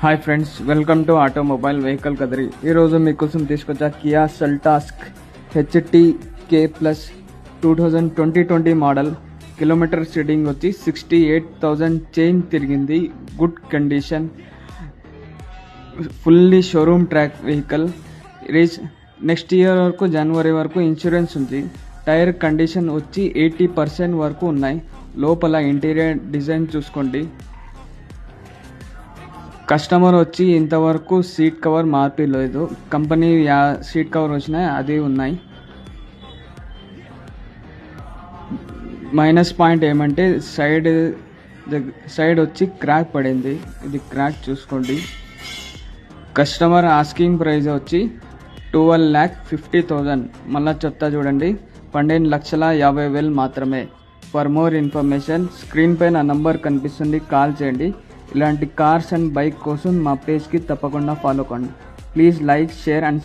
Hi friends, welcome to automobile vehicle Kadiri. ఈరోజు మీకోసం తీసుకొచ్చా కియా సెల్టాస్ హెచ్టీకే ప్లస్ 2020 మోడల్. కిలోమీటర్ సీడింగ్ వచ్చి 68,000 చేంజ్ తిరిగింది. Good condition, fully showroom track vehicle. Next year వరకు జనవరి వరకు ఇన్సూరెన్స్ ఉంది. టైర్ కండిషన్ వచ్చి 80% వరకు ఉన్నాయి. లోపల ఇంటీరియర్ డిజైన్ చూసుకోండి. కస్టమర్ వచ్చి ఇంతవరకు సీట్ కవర్ మార్పిలేదు. కంపెనీ సీట్ కవర్ వచ్చినాయి, అది ఉన్నాయి. మైనస్ పాయింట్ ఏమంటే సైడ్ వచ్చి క్రాక్ పడింది. ఇది క్రాక్ చూసుకోండి. కస్టమర్ ఆస్కింగ్ ప్రైస్ వచ్చి 12,50,000. మళ్ళీ చెప్తా చూడండి, 12,50,000 మాత్రమే. ఫర్ మోర్ ఇన్ఫర్మేషన్ స్క్రీన్ పైన నంబర్ కనిపిస్తుంది, కాల్ చేయండి. ఇలాంటి కార్స్ అండ్ బైక్ కోసం మా పేజ్కి తప్పకుండా ఫాలో కండి. Please like, share and